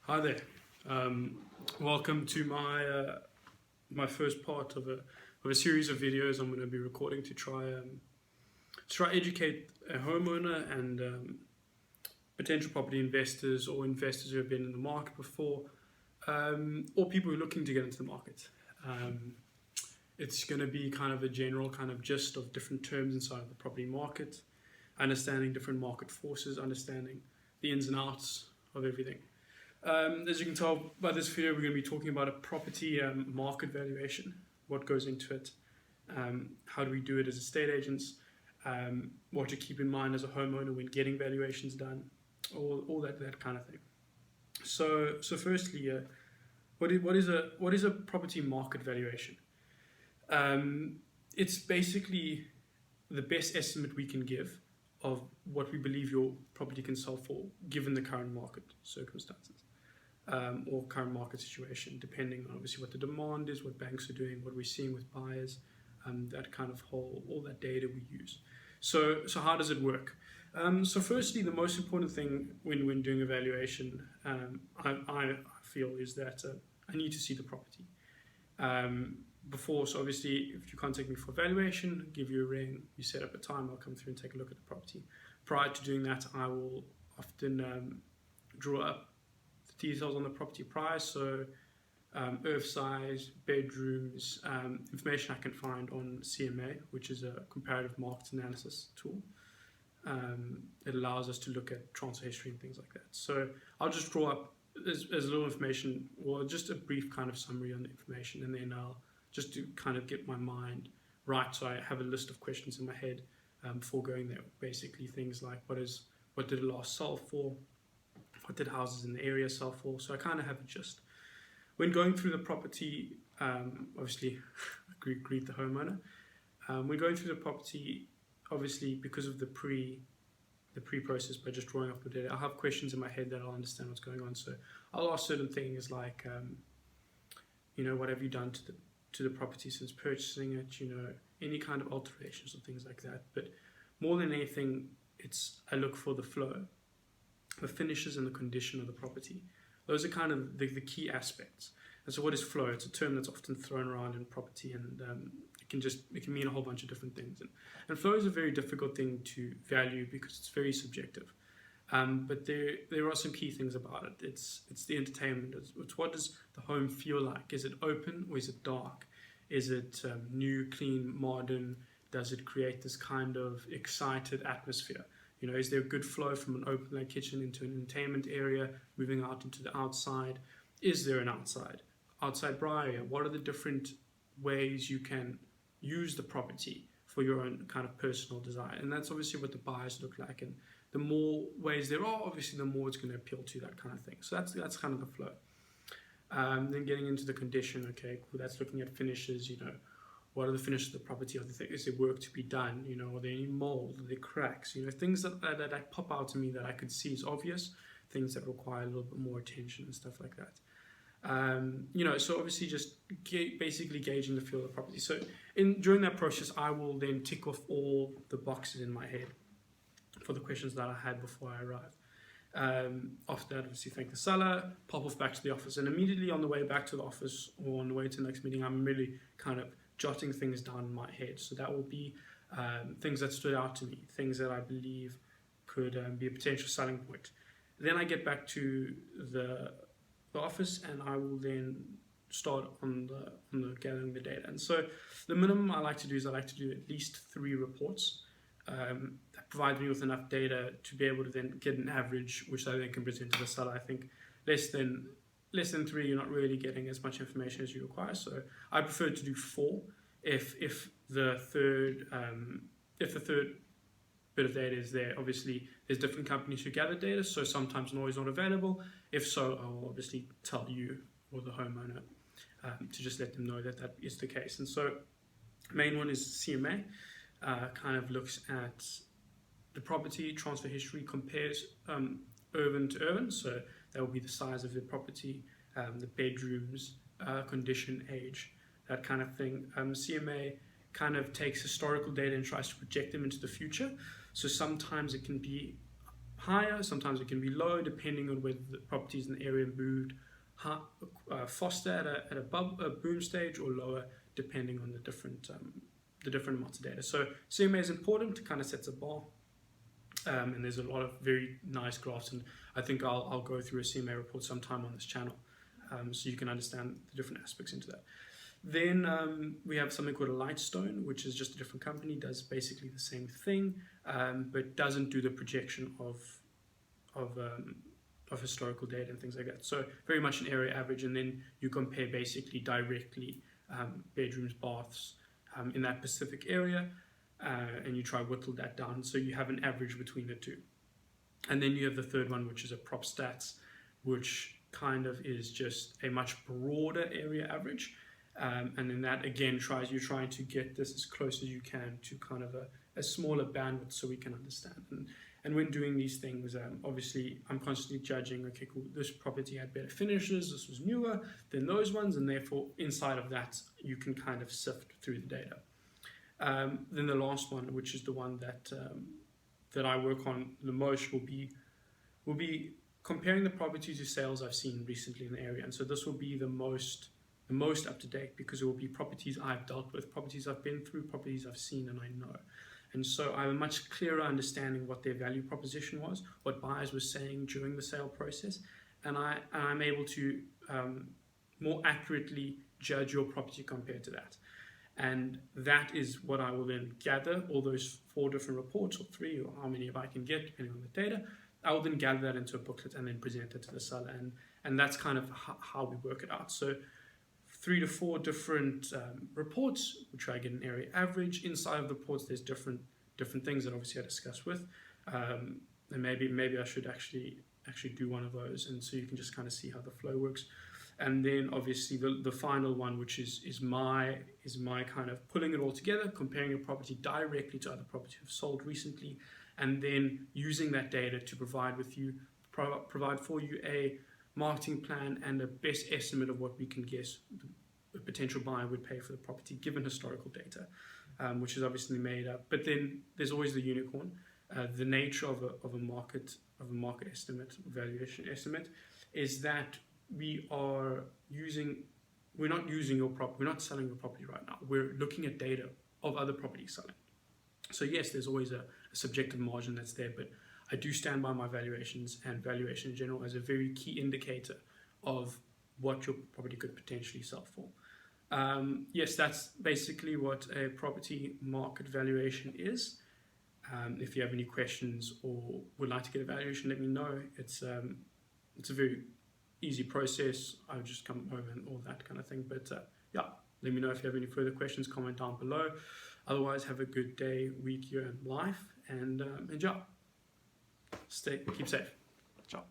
Hi there. Welcome to my first part of a series of videos I'm going to be recording to try educate a homeowner and potential property investors or investors who have been in the market before, or people who are looking to get into the market. It's going to be kind of a general kind of gist of different terms inside of the property market, understanding different market forces, understanding the ins and outs of everything. As you can tell by this video, we're going to be talking about a property market valuation, what goes into it, how do we do it as estate agents, what to keep in mind as a homeowner when getting valuations done, all that kind of thing. So firstly, what is a property market valuation? It's basically the best estimate we can give of what we believe your property can sell for, given the current market circumstances. Or current market situation, depending on obviously what the demand is, what banks are doing, what we're seeing with buyers, that kind of all that data we use. So how does it work? So firstly, the most important thing when doing a valuation, I feel, is that I need to see the property. So obviously, if you contact me for valuation, give you a ring, you set up a time, I'll come through and take a look at the property. Prior to doing that, I will often draw up the details on the property price, so earth size, bedrooms, information I can find on CMA, which is a comparative market analysis tool. It allows us to look at transfer history and things like that. So I'll just draw up as little information, or just a brief kind of summary on the information, and then I'll just to kind of get my mind right, so I have a list of questions in my head before going there. Basically things like what did it last sell for, what did houses in the area sell for, so I kind of have a gist. When going through the property, obviously greet the homeowner. When going through the property, obviously because of the pre-process, by just drawing up the data, I'll have questions in my head that I'll understand what's going on. So I'll ask certain things like, what have you done to the property since purchasing it, any kind of alterations or things like that. But more than anything, I look for the flow, the finishes, and the condition of the property. Those are kind of the key aspects. And so what is flow? It's a term that's often thrown around in property, and it can mean a whole bunch of different things. And flow is a very difficult thing to value because it's very subjective. But there are some key things about it. It's the entertainment. It's what does the home feel like? Is it open or is it dark? Is it new, clean, modern? Does it create this kind of excited atmosphere? Is there a good flow from an open plan kitchen into an entertainment area, moving out into the outside? Is there an outside bar area? What are the different ways you can use the property for your own kind of personal desire? And that's obviously what the buyers look like. And the more ways there are, obviously, the more it's going to appeal to that kind of thing. So that's kind of the flow. Then getting into the condition, okay, cool, that's looking at finishes, what are the finishes of the property? Is there work to be done? Are there any mold? Are there cracks? Things that pop out to me that I could see as obvious, things that require a little bit more attention and stuff like that. So obviously just basically gauging the feel of the property. So during that process, I will then tick off all the boxes in my head for the questions that I had before I arrived. After that, obviously thank the seller, pop off back to the office, and immediately on the way back to the office or on the way to the next meeting, I'm really kind of jotting things down in my head. So that will be things that stood out to me, things that I believe could be a potential selling point. Then I get back to the office, and I will then start on the gathering the data. And so the minimum I like to do is I like to do at least 3 reports that provide me with enough data to be able to then get an average, which I then can present to the seller. I think less than 3, you're not really getting as much information as you require. So I prefer to do 4 if the third bit of data is there. Obviously, there's different companies who gather data, so sometimes always not available. If so, I will obviously tell you or the homeowner to just let them know that is the case. And so main one is CMA, kind of looks at the property, transfer history, compares urban to urban, so that will be the size of the property, the bedrooms, condition, age, that kind of thing. CMA kind of takes historical data and tries to project them into the future. So sometimes it can be higher, sometimes it can be low, depending on whether the properties in the area moved faster at a boom stage or lower, depending on the different amounts of data. So CMA is important to kind of set a bar. And there's a lot of very nice graphs, and I think I'll go through a CMA report sometime on this channel, so you can understand the different aspects into that. Then we have something called a Lightstone, which is just a different company, does basically the same thing, but doesn't do the projection of historical data and things like that. So very much an area average, and then you compare basically directly bedrooms, baths in that specific area. And you try to whittle that down, so you have an average between the two. And then you have the third one, which is a prop stats, which kind of is just a much broader area average. And then that again you're trying to get this as close as you can to kind of a smaller bandwidth, so we can understand. And when doing these things, obviously I'm constantly judging, okay, cool, this property had better finishes, this was newer than those ones, and therefore inside of that you can kind of sift through the data. Then the last one, which is the one that I work on the most, will be comparing the property to sales I've seen recently in the area. And so this will be the most up to date, because it will be properties I've dealt with, properties I've been through, properties I've seen and I know. And so I have a much clearer understanding what their value proposition was, what buyers were saying during the sale process, and I'm able to more accurately judge your property compared to that. And that is what I will then gather, all those 4 different reports, or 3, or how many if I can get, depending on the data. I will then gather that into a booklet and then present it to the seller. And that's kind of how we work it out. So 3 to 4 different reports, we try to get an area average. Inside of the reports, there's different things that obviously I discuss with. And maybe I should actually do one of those, and so you can just kind of see how the flow works. And then obviously the final one, which is my kind of pulling it all together, comparing a property directly to other properties have sold recently, and then using that data to provide for you a marketing plan and a best estimate of what we can guess a potential buyer would pay for the property given historical data, which is obviously made up. But then there's always the unicorn, the nature of a market estimate, valuation estimate, is that we're not using your property, we're not selling your property right now. We're looking at data of other properties selling. So yes, there's always a subjective margin that's there, but I do stand by my valuations, and valuation in general as a very key indicator of what your property could potentially sell for. Yes, that's basically what a property market valuation is. If you have any questions or would like to get a valuation, let me know. It's a very easy process. I'll just come over and all that kind of thing. But yeah, let me know if you have any further questions, comment down below. Otherwise, have a good day, week, year, and life, and yeah, keep safe. Ciao.